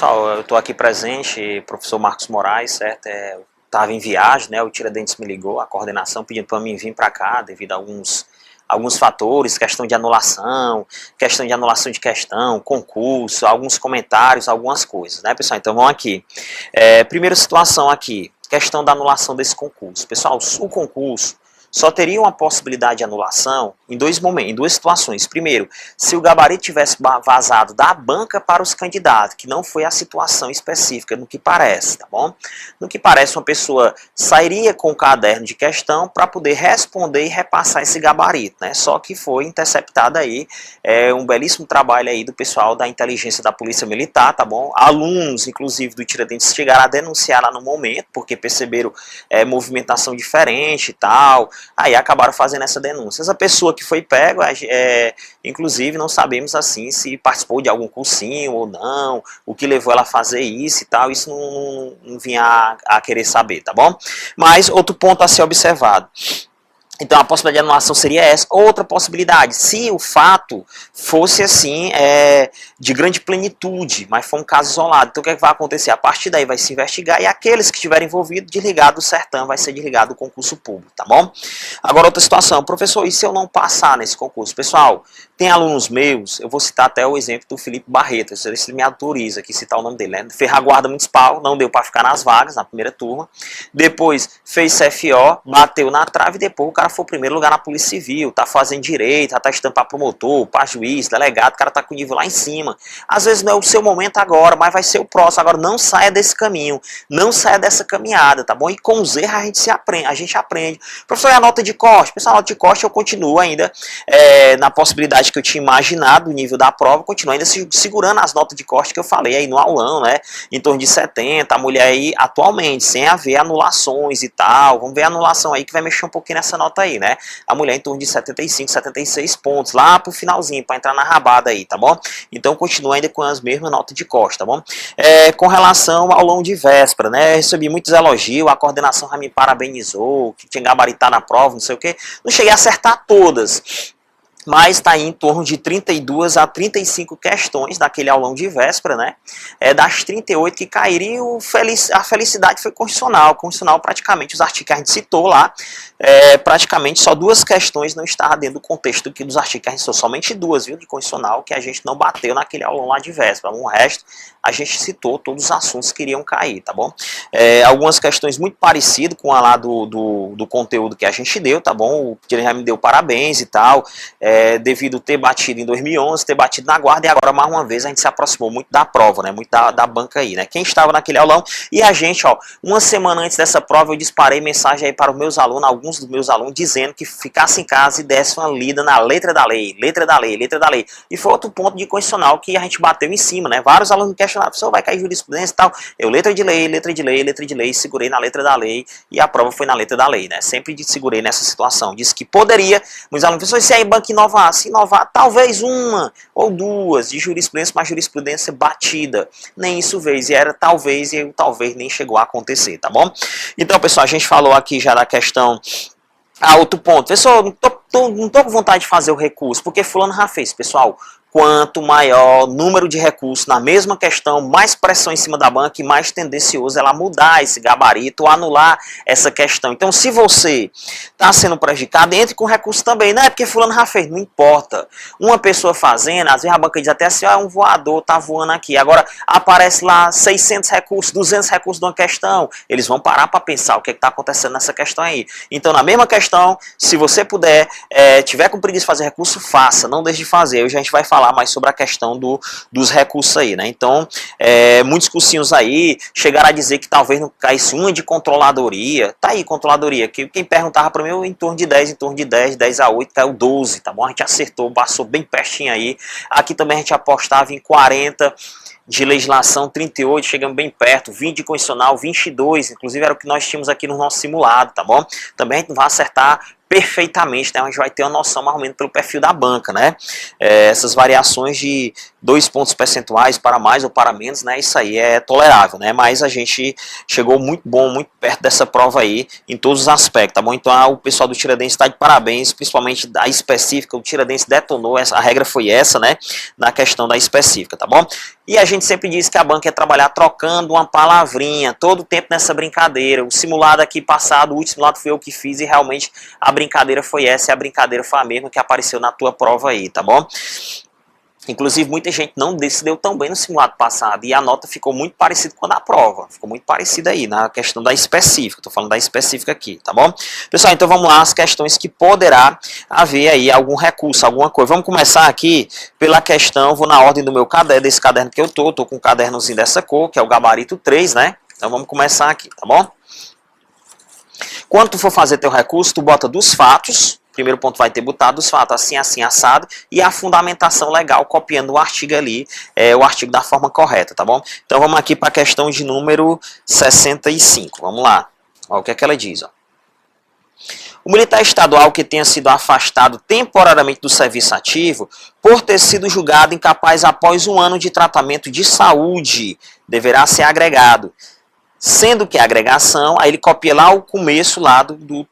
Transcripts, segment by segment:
Pessoal, eu estou aqui presente, professor Marcos Moraes, certo? Eu estava em viagem, né? O Tiradentes me ligou, a coordenação pedindo para mim vir para cá devido a alguns fatores, questão de anulação de questão, concurso, alguns comentários, algumas coisas, né, pessoal? Então vamos aqui. Primeira situação aqui, questão da anulação desse concurso. Pessoal, o concurso só teria uma possibilidade de anulação em dois momentos, em duas situações. Primeiro, se o gabarito tivesse vazado da banca para os candidatos, que não foi a situação específica, no que parece, tá bom? No que parece, uma pessoa sairia com o caderno de questão para poder responder e repassar esse gabarito, né? Só que foi interceptado aí um belíssimo trabalho aí do pessoal da inteligência da Polícia Militar, tá bom? Alunos, inclusive, do Tiradentes chegaram a denunciar lá no momento, porque perceberam movimentação diferente e tal. Aí acabaram fazendo essa denúncia. Essa pessoa que foi pego, inclusive não sabemos assim se participou de algum cursinho ou não, o que levou ela a fazer isso e tal, isso não vinha a querer saber, tá bom? Mas outro ponto a ser observado. Então a possibilidade de anulação seria essa. Outra possibilidade, se o fato fosse assim, de grande plenitude, mas foi um caso isolado, então o que é que vai acontecer? A partir daí vai se investigar e aqueles que estiverem envolvidos, desligado do CERTAM, vai ser desligado do concurso público, tá bom? Agora outra situação, professor, e se eu não passar nesse concurso? Pessoal, tem alunos meus, eu vou citar até o exemplo do Felipe Barreto, se ele me autoriza aqui citar o nome dele, né? Fez a guarda municipal, não deu para ficar nas vagas, na primeira turma, depois fez CFO, bateu na trave e depois o cara foi o primeiro lugar na Polícia Civil, tá fazendo direito, tá testando para promotor, para juiz, delegado, o cara tá com o nível lá em cima. Às vezes não é o seu momento agora, mas vai ser o próximo. Agora não saia desse caminho, não saia dessa caminhada, tá bom? E com os erros a gente aprende. Professor, e a nota de corte? Pessoal, a nota de corte eu continuo ainda na possibilidade que eu tinha imaginado, o nível da prova, continuo ainda segurando as notas de corte que eu falei aí no aulão, né? Em torno de 70, a mulher aí atualmente, sem haver anulações e tal, vamos ver a anulação aí que vai mexer um pouquinho nessa nota aí, né? A mulher em torno de 75, 76 pontos, lá pro finalzinho, para entrar na rabada aí, tá bom? Então continua ainda com as mesmas notas de corte, tá bom? Com relação ao aulão de véspera, né? Recebi muitos elogios, a coordenação já me parabenizou, que tinha gabaritado na prova, não sei o que. Não cheguei a acertar todas, mas está aí em torno de 32 a 35 questões daquele aulão de véspera, né? Das 38 que caíram, a felicidade foi constitucional. Constitucional, praticamente, os artigos que a gente citou lá, praticamente só duas questões não estavam dentro do contexto dos artigos que a gente citou. Somente duas, viu, de constitucional, que a gente não bateu naquele aulão lá de véspera. O resto, a gente citou todos os assuntos que iriam cair, tá bom? Algumas questões muito parecidas com a lá do conteúdo que a gente deu, tá bom? O que ele já me deu parabéns e tal, devido ter batido em 2011, ter batido na guarda, e agora mais uma vez a gente se aproximou muito da prova, né, muito da banca aí, né, quem estava naquele aulão, e a gente, ó, uma semana antes dessa prova eu disparei mensagem aí para os meus alunos, alguns dos meus alunos, dizendo que ficassem em casa e dessem uma lida na letra da lei, letra da lei, letra da lei, e foi outro ponto de constitucional que a gente bateu em cima, né, vários alunos me questionaram, professor, vai cair jurisprudência e tal, eu letra de lei, letra de lei, letra de lei, segurei na letra da lei, e a prova foi na letra da lei, né, sempre segurei nessa situação, disse que poderia, meus alunos, professor, se é em banca inovar, se inovar, talvez uma ou duas de jurisprudência, mas jurisprudência batida. Nem isso fez, e era talvez, e talvez nem chegou a acontecer, tá bom? Então, pessoal, a gente falou aqui já da questão. Outro ponto, pessoal, não tô com vontade de fazer o recurso, porque fulano já fez, pessoal. Quanto maior número de recursos na mesma questão, mais pressão em cima da banca e mais tendencioso ela mudar esse gabarito ou anular essa questão. Então, se você está sendo prejudicado, entre com recurso também. Não é porque fulano já fez, não importa. Uma pessoa fazendo, às vezes a banca diz até assim, é um voador, tá voando aqui. Agora, aparece lá 600 recursos, 200 recursos de uma questão. Eles vão parar para pensar o que está acontecendo nessa questão aí. Então, na mesma questão, se você puder, tiver com preguiça de fazer recurso, faça, não deixe de fazer. Hoje a gente vai falar mais sobre a questão dos recursos aí, né? Então, muitos cursinhos aí chegaram a dizer que talvez não caísse uma de controladoria. Tá aí, controladoria, que quem perguntava para mim, em torno de 10, 10 a 8, caiu 12, tá bom? A gente acertou, passou bem pertinho aí. Aqui também a gente apostava em 40 de legislação, 38, chegamos bem perto, 20 de constitucional, 22, inclusive era o que nós tínhamos aqui no nosso simulado, tá bom? Também a gente não vai acertar perfeitamente, né? A gente vai ter uma noção mais ou menos pelo perfil da banca, né? Essas variações de 2 pontos percentuais para mais ou para menos, né? Isso aí é tolerável, né? Mas a gente chegou muito bom, muito perto dessa prova aí, em todos os aspectos, tá bom? Então o pessoal do Tiradentes está de parabéns, principalmente da específica, o Tiradentes detonou, a regra foi essa, né? Na questão da específica, tá bom? E a gente gente sempre diz que a banca é trabalhar trocando uma palavrinha, todo o tempo nessa brincadeira. O simulado aqui passado, o último simulado foi eu que fiz e realmente a brincadeira foi essa e a brincadeira foi a mesma que apareceu na tua prova aí, tá bom? Inclusive, muita gente não se deu tão bem no simulado passado e a nota ficou muito parecida com a da prova. Ficou muito parecida aí na questão da específica. Estou falando da específica aqui, tá bom? Pessoal, então vamos lá, as questões que poderá haver aí algum recurso, alguma coisa. Vamos começar aqui pela questão, vou na ordem do meu caderno, desse caderno que eu tô com um cadernozinho dessa cor, que é o gabarito 3, né? Então vamos começar aqui, tá bom? Quando tu for fazer teu recurso, tu bota dos fatos. Primeiro ponto vai ter botado os fatos assim, assim, assado, e a fundamentação legal, copiando o artigo ali, o artigo da forma correta, tá bom? Então vamos aqui para a questão de número 65, vamos lá. Olha o que é que ela diz, ó. O militar estadual que tenha sido afastado temporariamente do serviço ativo por ter sido julgado incapaz após 1 ano de tratamento de saúde deverá ser agregado. Sendo que a agregação, aí ele copia lá o começo lá do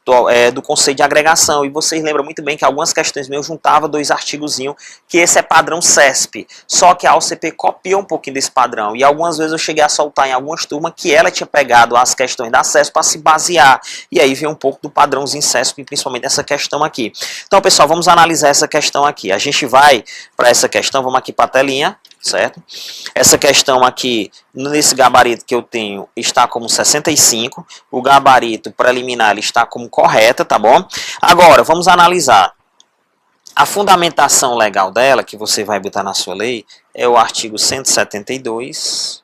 conceito de agregação. E vocês lembram muito bem que algumas questões meus juntava 2 artigozinhos, que esse é padrão CESP. Só que a OCP copiou um pouquinho desse padrão. E algumas vezes eu cheguei a soltar em algumas turmas que ela tinha pegado as questões da CESP para se basear. E aí veio um pouco do padrãozinho CESP, principalmente essa questão aqui. Então, pessoal, vamos analisar essa questão aqui. A gente vai para essa questão, vamos aqui para a telinha. Certo? Essa questão aqui, nesse gabarito que eu tenho, está como 65. O gabarito preliminar está como correta, tá bom? Agora, vamos analisar. A fundamentação legal dela, que você vai botar na sua lei, é o artigo 172,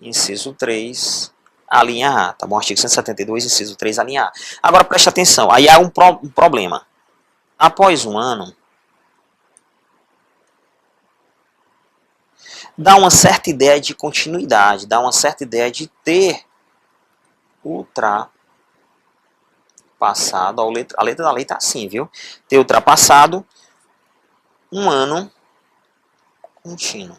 inciso 3, a linha A, tá bom? Artigo 172, inciso 3, a linha A. Agora, preste atenção, aí há um problema. Após 1 ano, dá uma certa ideia de continuidade, dá uma certa ideia de ter ultrapassado, a letra da lei está assim, viu? Ter ultrapassado 1 ano contínuo.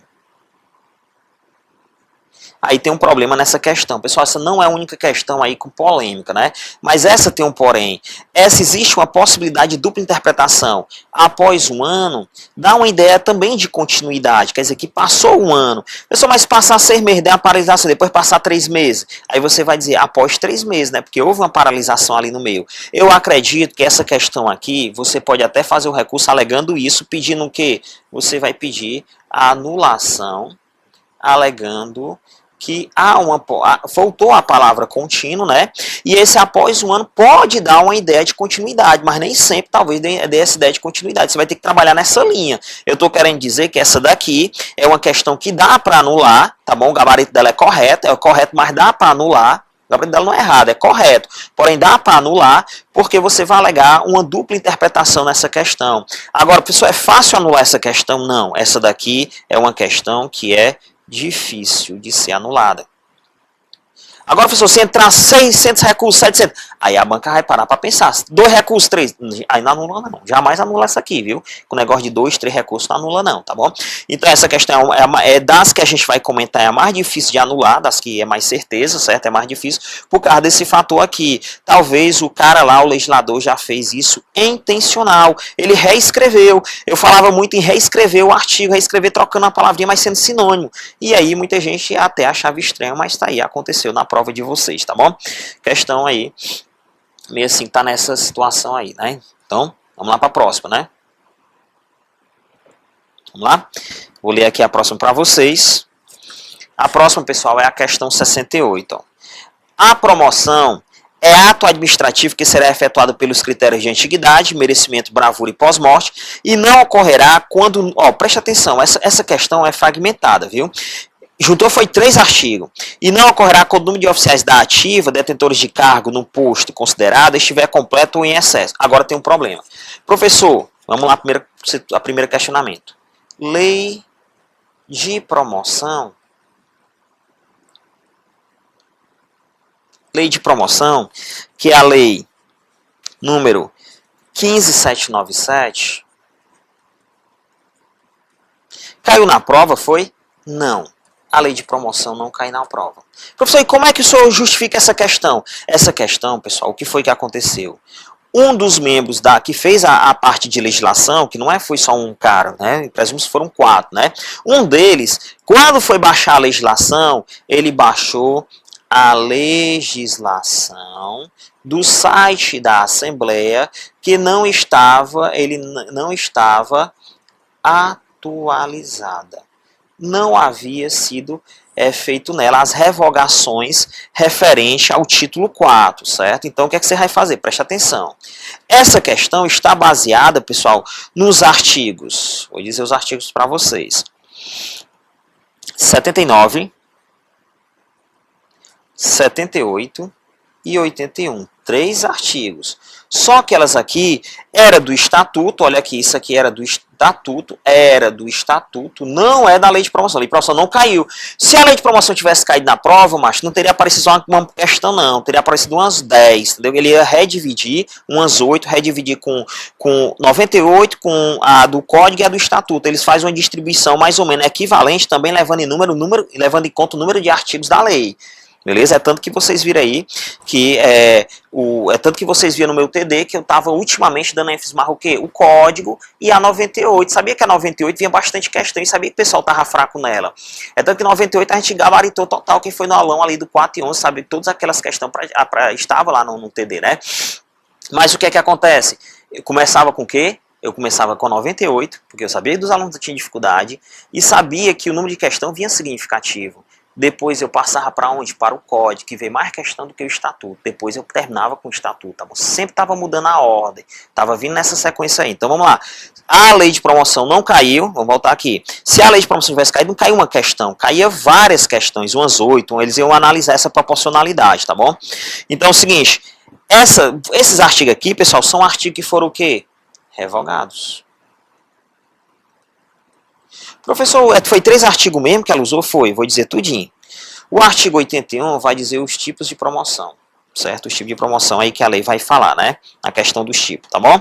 Aí tem um problema nessa questão. Pessoal, essa não é a única questão aí com polêmica, né? Mas essa tem um porém. Essa existe uma possibilidade de dupla interpretação. Após 1 ano, dá uma ideia também de continuidade. Quer dizer, que passou 1 ano. Pessoal, mas passar 6 meses, der uma paralisação, depois passar 3 meses. Aí você vai dizer, após 3 meses, né? Porque houve uma paralisação ali no meio. Eu acredito que essa questão aqui, você pode até fazer o recurso alegando isso, pedindo o quê? Você vai pedir a anulação, alegando que voltou a palavra contínuo, né? E esse após 1 ano pode dar uma ideia de continuidade, mas nem sempre talvez dê essa ideia de continuidade. Você vai ter que trabalhar nessa linha. Eu estou querendo dizer que essa daqui é uma questão que dá para anular, tá bom? O gabarito dela é correto, mas dá para anular. O gabarito dela não é errado, é correto. Porém, dá para anular porque você vai alegar uma dupla interpretação nessa questão. Agora, pessoal, é fácil anular essa questão? Não. Essa daqui é uma questão que é difícil de ser anulada. Agora, professor, se entrar 600 recursos, 700, aí a banca vai parar para pensar. 2 recursos, 3, aí não anula não. Jamais anula essa aqui, viu? Com o negócio de 2, 3 recursos não anula não, tá bom? Então essa questão é das que a gente vai comentar, é a mais difícil de anular, das que é mais certeza, certo? É mais difícil por causa desse fator aqui. Talvez o cara lá, o legislador, já fez isso intencional. Ele reescreveu. Eu falava muito em reescrever o artigo, reescrever trocando uma palavrinha, mas sendo sinônimo. E aí muita gente até achava estranho, mas tá aí, aconteceu na prova de vocês, tá bom? Questão aí, meio assim, tá nessa situação aí, né? Então, vamos lá para a próxima, né? Vamos lá? Vou ler aqui a próxima para vocês. A próxima, pessoal, é a questão 68. Ó. A promoção é ato administrativo que será efetuado pelos critérios de antiguidade, merecimento, bravura e pós-morte, e não ocorrerá quando... Ó, preste atenção, essa questão é fragmentada, viu? Juntou foi 3 artigos. E não ocorrerá quando o número de oficiais da ativa, detentores de cargo no posto considerado, estiver completo ou em excesso. Agora tem um problema. Professor, vamos lá, primeiro questionamento. Lei de promoção. Lei de promoção, que é a lei número 15797. Caiu na prova, foi? Não. A lei de promoção não cai na prova. Professor, e como é que o senhor justifica essa questão? Essa questão, pessoal, o que foi que aconteceu? um dos membros que fez a parte de legislação, que não foi só um cara, né? Presumimos que foram 4, né? Um deles, quando foi baixar a legislação, ele baixou a legislação do site da Assembleia, que ele não estava atualizada. Não havia sido feito nela as revogações referente ao título 4, certo? Então, o que é que você vai fazer? Preste atenção. Essa questão está baseada, pessoal, nos artigos. Vou dizer os artigos para vocês. 79, 78 e 81. 3 artigos. Só que elas aqui era do estatuto, olha aqui, isso aqui era do estatuto, não é da lei de promoção. A lei de promoção não caiu. Se a lei de promoção tivesse caído na prova, macho, não teria aparecido só uma questão, não. Teria aparecido umas 10, entendeu? Ele ia redividir, umas 8, redividir com 98, com a do código e a do estatuto. Eles fazem uma distribuição mais ou menos equivalente, também levando em conta o número de artigos da lei. Beleza? É tanto que vocês viram aí que tanto que vocês viram no meu TD que eu estava ultimamente dando ênfase mais o quê? O código e a 98. Sabia que a 98 vinha bastante questão e sabia que o pessoal estava fraco nela. É tanto que 98 a gente gabaritou total, quem foi no aulão ali do 4 e 11, sabe? Todas aquelas questões estava lá no TD, né? Mas o que é que acontece? Eu começava com o quê? Eu começava com 98, porque eu sabia que dos alunos tinham dificuldade e sabia que o número de questão vinha significativo. Depois eu passava para onde? Para o código, que veio mais questão do que o estatuto. Depois eu terminava com o estatuto. Tá bom? Sempre estava mudando a ordem. Estava vindo nessa sequência aí. Então vamos lá. A lei de promoção não caiu. Vamos voltar aqui. Se a lei de promoção tivesse caído, não caiu uma questão. Caía várias questões, umas 8. Eles iam analisar essa proporcionalidade, tá bom? Então é o seguinte. Esses artigos aqui, pessoal, são artigos que foram o quê? Revogados. Professor, foi 3 artigos mesmo que ela usou? Foi, vou dizer tudinho. O artigo 81 vai dizer os tipos de promoção, certo? Os tipos de promoção aí que a lei vai falar, né? A questão dos tipos, tá bom?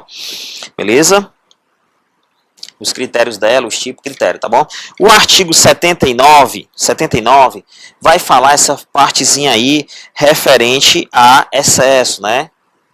Beleza? Os critérios dela, os tipos, critério, tá bom? O artigo 79 vai falar essa partezinha aí referente a excesso, né?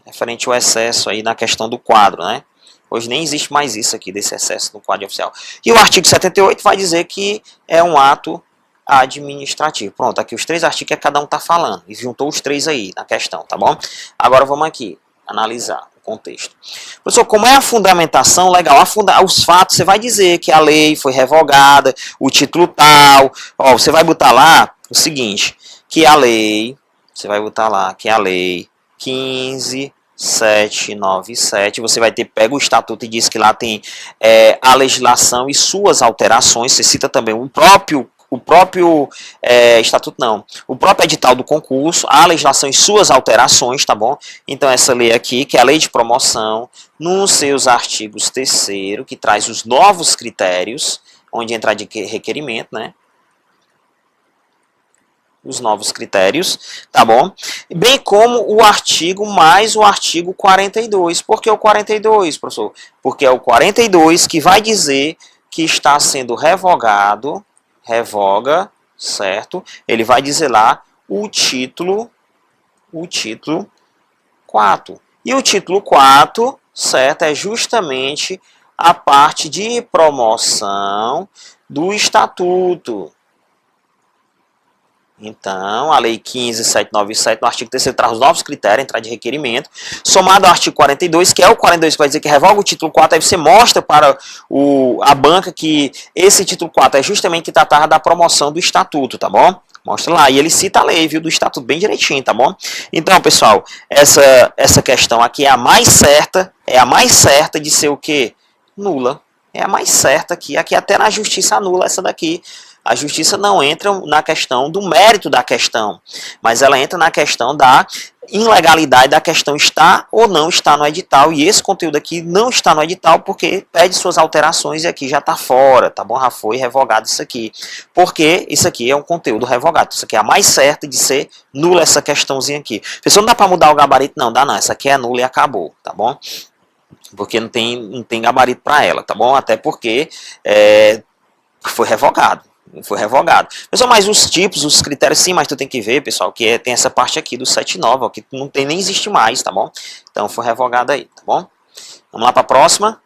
Referente ao excesso aí na questão do quadro, né? Hoje nem existe mais isso aqui, desse excesso no quadro oficial. E o artigo 78 vai dizer que é um ato administrativo. Pronto, aqui os 3 artigos que cada um está falando. E juntou os 3 aí na questão, tá bom? Agora vamos aqui analisar o contexto. Professor, como é a fundamentação legal? Os fatos, você vai dizer que a lei foi revogada, o título tal. Ó, você vai botar lá o seguinte, que a lei, você vai botar lá que a lei 15.797, você vai ter, pega o estatuto e diz que lá tem a legislação e suas alterações, você cita também o próprio estatuto não, o próprio edital do concurso, a legislação e suas alterações, tá bom? Então essa lei aqui, que é a lei de promoção, nos seus artigos 3º, que traz os novos critérios, onde entrar de requerimento, né? Os novos critérios, tá bom? Bem como o artigo mais o artigo 42. Por que o 42, professor? Porque é o 42 que vai dizer que está sendo revogado, revoga, certo? Ele vai dizer lá o título 4. E o título 4, certo? É justamente a parte de promoção do estatuto. Então, a Lei 15.797, no artigo 3º, traz os novos critérios, entrar de requerimento, somado ao artigo 42, que é o 42 que vai dizer que revoga o título 4, aí você mostra para a banca que esse título 4 é justamente que tratava da promoção do estatuto, tá bom? Mostra lá, e ele cita a lei, viu, do estatuto bem direitinho, tá bom? Então, pessoal, essa questão aqui é a mais certa de ser o quê? Nula. É a mais certa aqui até na justiça anula essa daqui. A justiça não entra na questão do mérito da questão, mas ela entra na questão da ilegalidade da questão está ou não está no edital, e esse conteúdo aqui não está no edital porque pede suas alterações e aqui já está fora, tá bom? Já foi revogado isso aqui, porque isso aqui é um conteúdo revogado, isso aqui é a mais certa de ser nula essa questãozinha aqui. Pessoal, não dá para mudar o gabarito? Não, dá não, essa aqui é nula e acabou, tá bom? Porque não tem gabarito para ela, tá bom? Até porque foi revogado. Foi revogado. Pessoal, mas os tipos, os critérios, sim, mas tu tem que ver, pessoal, que tem essa parte aqui do 79, ó, que não tem nem existe mais, tá bom? Então foi revogado aí, tá bom? Vamos lá para a próxima.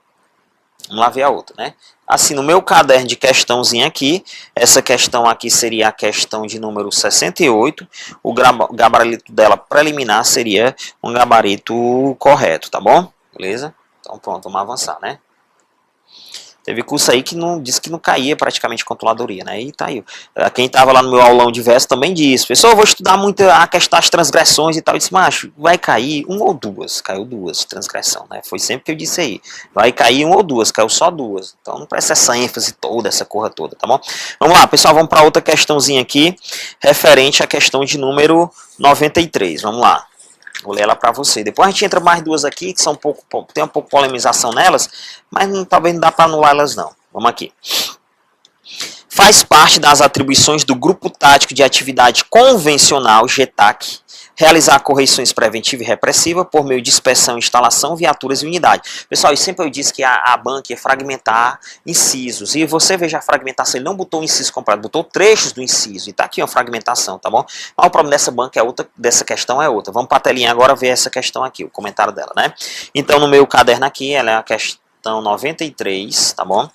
Vamos lá ver a outra, né? Assim, no meu caderno de questãozinha aqui, essa questão aqui seria a questão de número 68. O gabarito dela preliminar seria um gabarito correto, tá bom? Beleza? Então pronto, vamos avançar, né? Teve curso aí que não disse que não caía praticamente controladoria, né? E tá aí. Quem estava lá no meu aulão de verso também disse: pessoal, eu vou estudar muito a questão das transgressões e tal. Eu disse: macho, vai cair uma ou duas. Caiu duas, transgressão, né? Foi sempre que eu disse aí: vai cair uma ou duas, caiu só duas. Então não precisa essa ênfase toda, essa corra toda, tá bom? Vamos lá, pessoal, vamos para outra questãozinha aqui, referente à questão de número 93. Vamos lá. Vou ler ela para você. Depois a gente entra mais duas aqui, que são tem um pouco de polemização nelas, mas talvez não dá para anular elas não. Vamos aqui. Faz parte das atribuições do Grupo Tático de Atividade Convencional, GTAC, realizar correções preventiva e repressiva por meio de inspeção, instalação, viaturas e unidade. Pessoal, sempre eu disse que a banca ia fragmentar incisos. E você veja a fragmentação, ele não botou o inciso completo, botou trechos do inciso. E tá aqui uma fragmentação, tá bom? Mas o problema dessa banca é outra, dessa questão é outra. Vamos para a telinha agora ver essa questão aqui, o comentário dela, né? Então, no meu caderno aqui, ela é a questão 93, tá bom?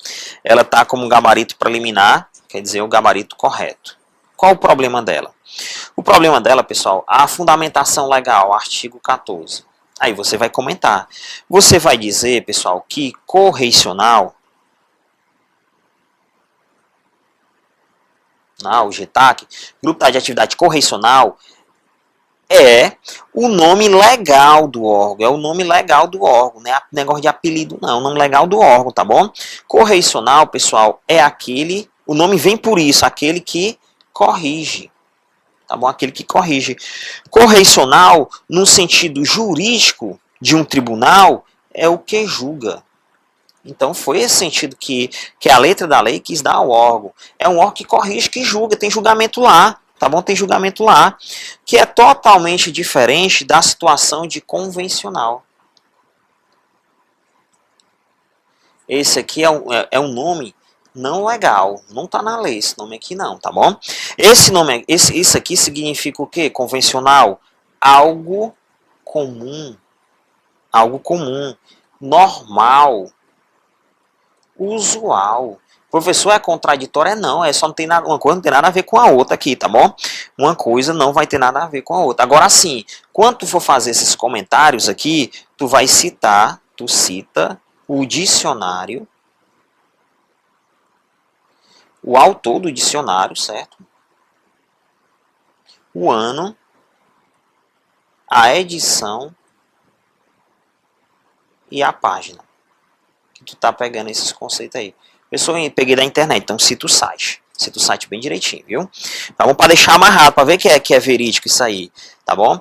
Ela tá como gabarito preliminar, quer dizer, o gabarito correto. Qual o problema dela? O problema dela, pessoal, a fundamentação legal, artigo 14. Aí você vai comentar. Você vai dizer, pessoal, que correicional, o GTAC, Grupo de Atividade Correicional, é o nome legal do órgão. É o nome legal do órgão, não é negócio de apelido, não. É o nome legal do órgão, tá bom? Correicional, pessoal, é aquele, o nome vem por isso, aquele que corrige. Tá bom? Aquele que corrige. Correicional, no sentido jurídico de um tribunal, é o que julga. Então foi esse sentido que a letra da lei quis dar ao órgão. É um órgão que corrige, que julga, tem julgamento lá. Tá bom? Tem julgamento lá. Que é totalmente diferente da situação de convencional. Esse aqui é um nome não legal, não está na lei esse nome aqui não, tá bom? Isso aqui significa o quê? Convencional, algo comum, normal, usual. Professor, é contraditório? É não, só não tem nada, uma coisa não tem nada a ver com a outra aqui, tá bom? Uma coisa não vai ter nada a ver com a outra. Agora sim, quando tu for fazer esses comentários aqui, tu cita o dicionário, o autor do dicionário, certo? O ano, a edição e a página. Que tu tá pegando esses conceitos aí. Pessoal, eu peguei da internet, então cita o site. Cita o site bem direitinho, viu? Tá bom? Para deixar amarrado, para ver que é verídico isso aí, tá bom?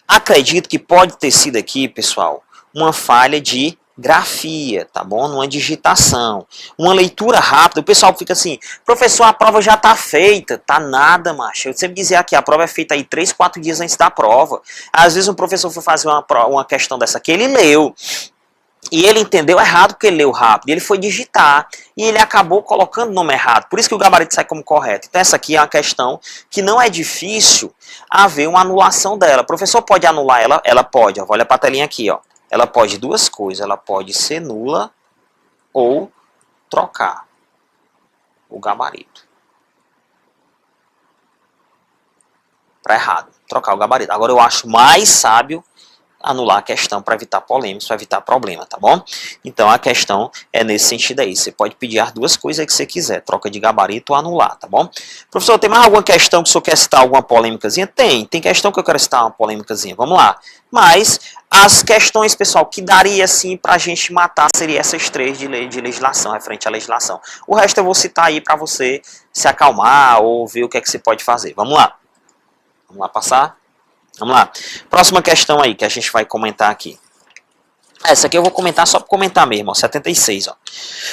Acredito que pode ter sido aqui, pessoal, uma falha de grafia, tá bom? Numa digitação. Uma leitura rápida. O pessoal fica assim, professor, a prova já tá feita. Tá nada, macho. Eu sempre dizia aqui, a prova é feita aí 3, 4 dias antes da prova. Às vezes um professor foi fazer uma questão dessa aqui, ele leu. E ele entendeu errado porque ele leu rápido. Ele foi digitar. E ele acabou colocando o nome errado. Por isso que o gabarito sai como correto. Então essa aqui é uma questão que não é difícil haver uma anulação dela. O professor pode anular ela? Ela pode. Ó, olha para a telinha aqui, ó. Ela pode duas coisas, ela pode ser nula ou trocar o gabarito. Para errado, trocar o gabarito. Agora eu acho mais sábio anular a questão para evitar polêmicas, para evitar problema, tá bom? Então a questão é nesse sentido aí. Você pode pedir as duas coisas que você quiser, troca de gabarito ou anular, tá bom? Professor, tem mais alguma questão que o senhor quer citar alguma polêmicazinha? Tem questão que eu quero citar uma polêmicazinha, vamos lá. Mas as questões, pessoal, que daria assim pra gente matar seria essas três de legislação, referente à legislação. O resto eu vou citar aí para você se acalmar ou ver o que é que você pode fazer. Vamos lá. Vamos lá passar? Vamos lá. Próxima questão aí que a gente vai comentar aqui. Essa aqui eu vou comentar só para comentar mesmo, ó, 76. Ó.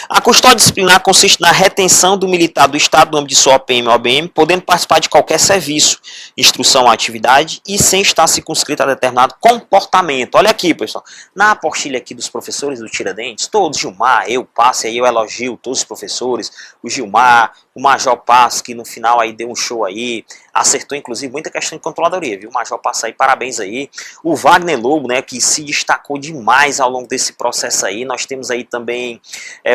A custódia disciplinar consiste na retenção do militar do Estado no âmbito de sua OPM ou OBM, podendo participar de qualquer serviço, instrução ou atividade e sem estar circunscrito a determinado comportamento. Olha aqui, pessoal. Na apostilha aqui dos professores do Tiradentes, todos, Gilmar, eu passo, aí eu elogio todos os professores, o Gilmar, o Major Passo, que no final aí deu um show aí, acertou inclusive muita questão de controladoria, viu? O Major Passo aí, parabéns aí. O Wagner Lobo, né, que se destacou demais ao longo desse processo aí. Nós temos aí também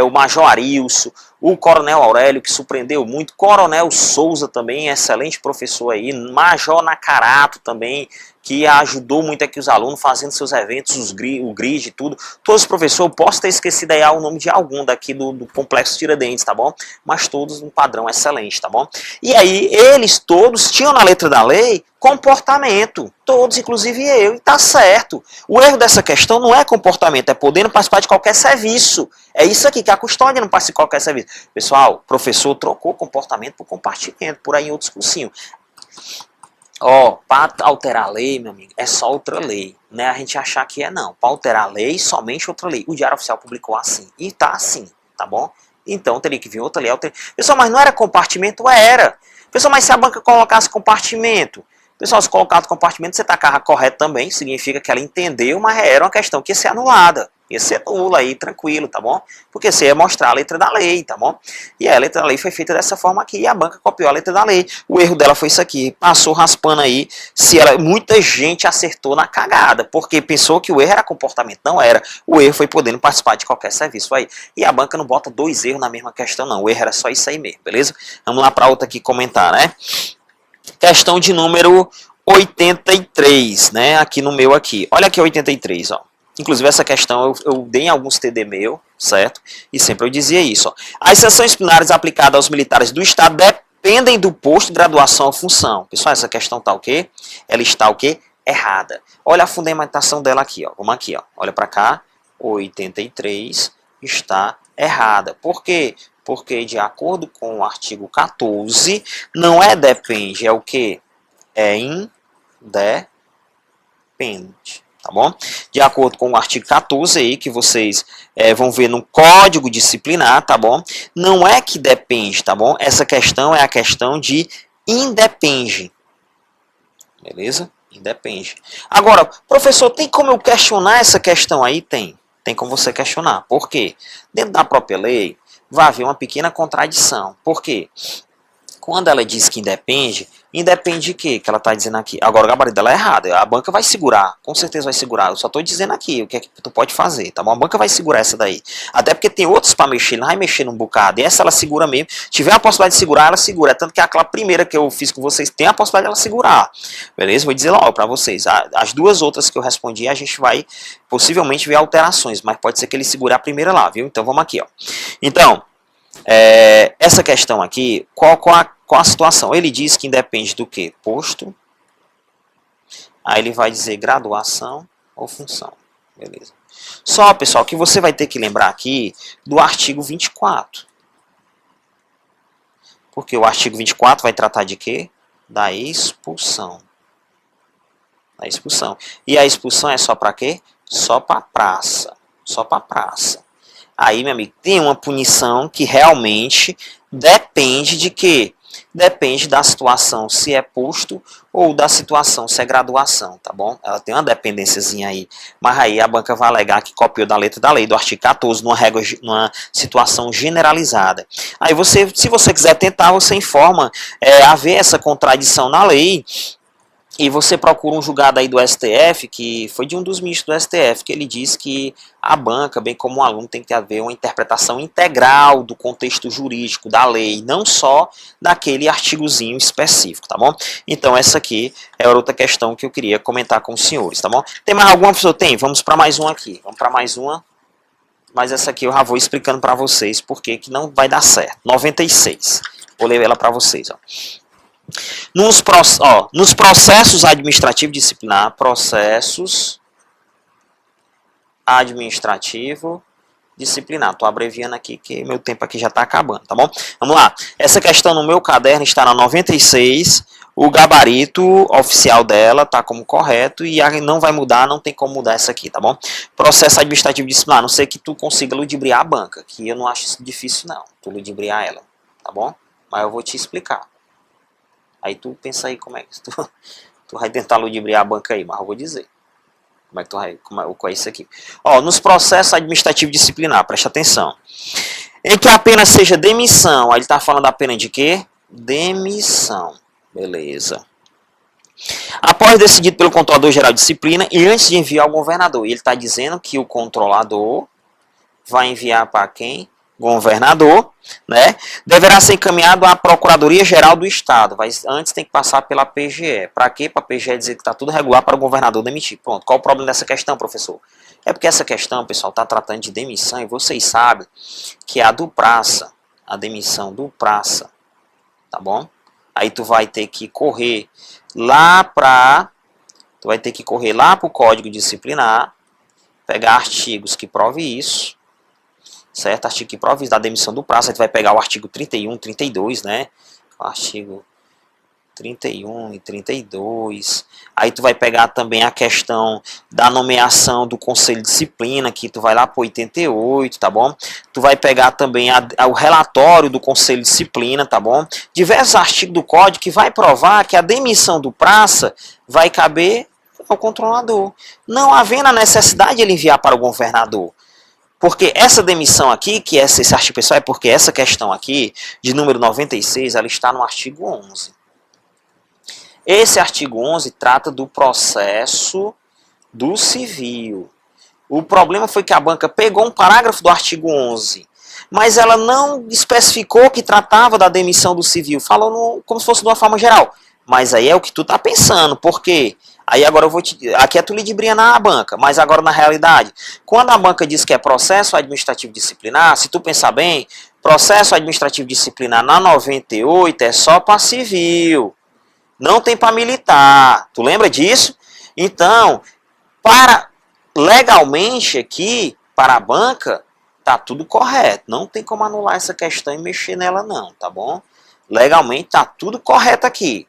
o Major Arilson, o Coronel Aurélio, que surpreendeu muito, Coronel Souza também, excelente professor aí, Major Nacarato também, que ajudou muito aqui os alunos fazendo seus eventos, o grid e tudo. Todos os professores, eu posso ter esquecido aí o nome de algum daqui do Complexo Tiradentes, tá bom? Mas todos um padrão excelente, tá bom? E aí, eles todos tinham na letra da lei comportamento, todos, inclusive eu, e tá certo. O erro dessa questão não é comportamento, é podendo participar de qualquer serviço. É isso aqui, que a custódia não participa de qualquer serviço. Pessoal, o professor trocou comportamento por compartimento, por aí em outros cursinhos. Ó, para alterar a lei, meu amigo, é só outra lei, né? A gente achar que é não. Para alterar a lei, somente outra lei. O Diário Oficial publicou assim, e tá assim, tá bom? Então teria que vir outra lei. Pessoal, mas não era compartimento? Era. Pessoal, mas se a banca colocasse compartimento? Pessoal, se colocasse compartimento, você tacar correto também, significa que ela entendeu, mas era uma questão que ia ser anulada. Ia ser nula aí, tranquilo, tá bom? Porque você ia mostrar a letra da lei, tá bom? E a letra da lei foi feita dessa forma aqui, e a banca copiou a letra da lei. O erro dela foi isso aqui, passou raspando aí, muita gente acertou na cagada, porque pensou que o erro era comportamento, não era. O erro foi podendo participar de qualquer serviço aí. E a banca não bota dois erros na mesma questão, não. O erro era só isso aí mesmo, beleza? Vamos lá para outra aqui comentar, né? Questão de número 83, né? Aqui no meu aqui. Olha aqui 83, ó. Inclusive essa questão eu dei em alguns TD meu, certo? E sempre eu dizia isso, ó. As sanções disciplinares aplicadas aos militares do Estado dependem do posto de graduação ou função. Pessoal, essa questão tá o quê? Ela está o quê? Errada. Olha a fundamentação dela aqui, ó. Vamos aqui, ó. Olha para cá. 83 está errada. Por quê? Porque de acordo com o artigo 14, não é depende, é o quê? É independe. Tá bom? De acordo com o artigo 14 aí, que vocês vão ver no Código Disciplinar, tá bom? Não é que depende, tá bom? Essa questão é a questão de independe. Beleza? Independe. Agora, professor, tem como eu questionar essa questão aí? Tem. Tem como você questionar. Por quê? Dentro da própria lei, vai haver uma pequena contradição. Por quê? Quando ela diz que independe, independe de quê que ela está dizendo aqui? Agora o gabarito dela é errado. A banca vai segurar, com certeza vai segurar. Eu só estou dizendo aqui o que é que tu pode fazer, tá bom? A banca vai segurar essa daí. Até porque tem outros para mexer, não vai mexer num bocado. E essa ela segura mesmo. Se tiver a possibilidade de segurar, ela segura. É tanto que aquela primeira que eu fiz com vocês tem a possibilidade de ela segurar. Beleza? Vou dizer logo para vocês. As duas outras que eu respondi, a gente vai possivelmente ver alterações, mas pode ser que ele segure a primeira lá, viu? Então vamos aqui, ó. Então, essa questão aqui, qual a situação? Ele diz que independe do que? Posto. Aí ele vai dizer graduação ou função. Beleza. Só, pessoal, que você vai ter que lembrar aqui do artigo 24. Porque o artigo 24 vai tratar de quê? Da expulsão. Da expulsão. E a expulsão é só para quê? Só para praça. Só para praça. Aí, meu amigo, tem uma punição que realmente depende de quê? Depende da situação, se é posto ou da situação, se é graduação, tá bom? Ela tem uma dependênciazinha aí. Mas aí a banca vai alegar que copiou da letra da lei, do artigo 14, numa situação generalizada. Aí você, se você quiser tentar, você informa haver essa contradição na lei. E você procura um julgado aí do STF, que foi de um dos ministros do STF, que ele diz que a banca, bem como o aluno, tem que haver uma interpretação integral do contexto jurídico da lei, não só daquele artigozinho específico, tá bom? Então essa aqui é outra questão que eu queria comentar com os senhores, tá bom? Tem mais alguma pessoa? Tem? Vamos para mais uma aqui. Vamos para mais uma. Mas essa aqui eu já vou explicando para vocês porque que não vai dar certo. 96. Vou ler ela para vocês, ó. Nos processos administrativos disciplinar, processos administrativo disciplinar. Estou abreviando aqui que meu tempo aqui já está acabando, tá bom? Vamos lá. Essa questão no meu caderno está na 96. O gabarito oficial dela está como correto e não vai mudar, não tem como mudar essa aqui, tá bom? Processo administrativo disciplinar, a não ser que tu consiga ludibriar a banca, que eu não acho isso difícil não, tu ludibriar ela, tá bom? Mas eu vou te explicar. Aí tu pensa aí como é que tu vai tentar ludibriar a banca aí, mas eu vou dizer. Como é que tu vai, qual é isso aqui? Ó, nos processos administrativos disciplinar, presta atenção. Em que a pena seja demissão. Aí ele está falando da pena de quê? Demissão. Beleza. Após decidido pelo controlador geral de disciplina e antes de enviar ao governador. E ele está dizendo que o controlador vai enviar para quem? Governador, né? Deverá ser encaminhado à Procuradoria-Geral do Estado. Mas antes tem que passar pela PGE. Para quê? Para a PGE dizer que está tudo regular para o governador demitir. Pronto. Qual o problema dessa questão, professor? É porque essa questão, pessoal, está tratando de demissão e vocês sabem que é a do praça, a demissão do praça, tá bom? Aí tu vai ter que correr lá para o Código Disciplinar, pegar artigos que prove isso, certo? Artigo que prove isso da demissão do praça, aí tu vai pegar o artigo 31, 32, né? O artigo 31 e 32. Aí tu vai pegar também a questão da nomeação do Conselho de Disciplina, que tu vai lá para 88, tá bom? Tu vai pegar também o relatório do Conselho de Disciplina, tá bom? Diversos artigos do Código que vai provar que a demissão do praça vai caber ao controlador, não havendo a necessidade de ele enviar para o governador. Porque essa demissão aqui, que esse artigo, pessoal, é porque essa questão aqui, de número 96, ela está no artigo 11. Esse artigo 11 trata do processo do civil. O problema foi que a banca pegou um parágrafo do artigo 11, mas ela não especificou que tratava da demissão do civil, falou como se fosse de uma forma geral. Mas aí é o que tu tá pensando, por quê? Aí agora eu vou te... Aqui é tu ludibriar na banca, mas agora na realidade, quando a banca diz que é processo administrativo disciplinar, se tu pensar bem, processo administrativo disciplinar na 98 é só para civil. Não tem para militar. Tu lembra disso? Então, legalmente aqui, para a banca, tá tudo correto. Não tem como anular essa questão e mexer nela não, tá bom? Legalmente tá tudo correto aqui.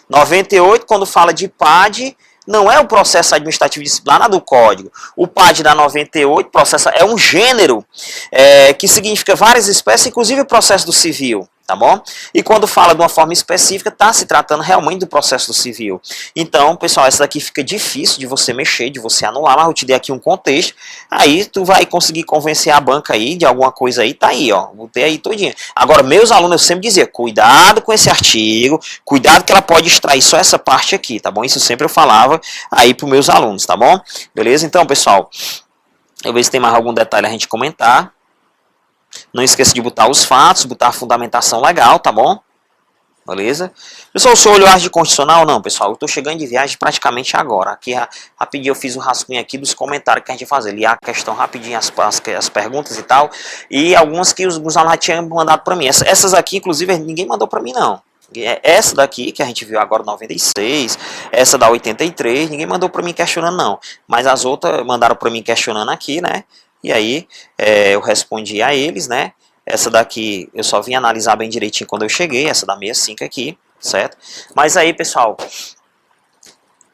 98, quando fala de PAD, não é o processo administrativo disciplinar do Código. O PAD da 98 processo, é um gênero que significa várias espécies, inclusive o processo do civil. Tá bom? E quando fala de uma forma específica, está se tratando realmente do processo do civil. Então, pessoal, essa daqui fica difícil de você mexer, de você anular, mas eu te dei aqui um contexto, aí tu vai conseguir convencer a banca aí de alguma coisa aí, tá aí, ó, botei aí todinho. Agora, meus alunos, eu sempre dizia, cuidado com esse artigo, cuidado que ela pode extrair só essa parte aqui, tá bom? Isso sempre eu falava aí para os meus alunos, tá bom? Beleza? Então, pessoal, eu vejo se tem mais algum detalhe a gente comentar. Não esqueça de botar os fatos, botar a fundamentação legal, tá bom? Beleza? Pessoal, o senhor olhou a arte constitucional? Não, pessoal, eu estou chegando de viagem praticamente agora. Aqui, rapidinho, eu fiz um rascunho aqui dos comentários que a gente ia fazer. Li a questão rapidinho, as perguntas e tal. E algumas que os alunos tinham mandado para mim. Essas aqui, inclusive, ninguém mandou para mim, não. Essa daqui, que a gente viu agora, 96, essa da 83, ninguém mandou para mim questionando, não. Mas as outras mandaram para mim questionando aqui, né? E aí, eu respondi a eles, né? Essa daqui eu só vim analisar bem direitinho quando eu cheguei, essa da 65 aqui, certo? Mas aí, pessoal,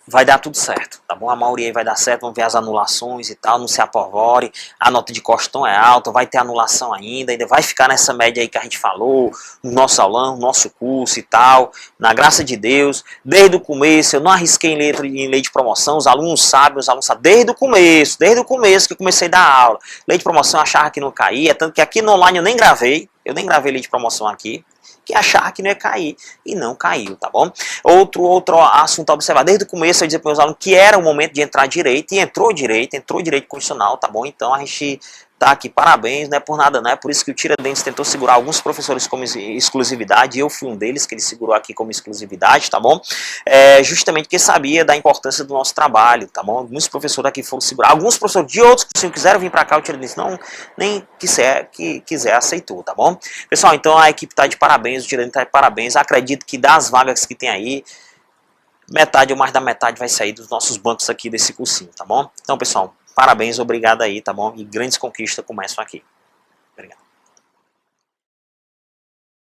vai dar tudo certo, tá bom? A maioria aí vai dar certo, vamos ver as anulações e tal, não se apavore, a nota de costão é alta, vai ter anulação ainda vai ficar nessa média aí que a gente falou, no nosso aulão, no nosso curso e tal, na graça de Deus, desde o começo, eu não arrisquei em lei de promoção, os alunos sabem, desde o começo que eu comecei a dar aula, lei de promoção eu achava que não caía, tanto que aqui no online eu nem gravei lei de promoção aqui, que achava que não ia cair, e não caiu, tá bom? Outro assunto a observar, desde o começo eu dizia para os meus alunos que era o momento de entrar direito, e entrou direito constitucional, tá bom? Então a gente tá aqui, parabéns, não é por nada, não é por isso que o Tiradentes tentou segurar alguns professores como exclusividade, eu fui um deles que ele segurou aqui como exclusividade, tá bom? Justamente porque sabia da importância do nosso trabalho, tá bom? Muitos professores aqui foram segurar, alguns professores de outros cursinhos quiseram vir para cá, o Tiradentes não, nem quiser aceitou, tá bom? Pessoal, então a equipe tá de parabéns, o Tiradentes tá de parabéns, acredito que das vagas que tem aí, metade ou mais da metade vai sair dos nossos bancos aqui desse cursinho, tá bom? Então, pessoal, parabéns, obrigado aí, tá bom? E grandes conquistas começam aqui. Obrigado.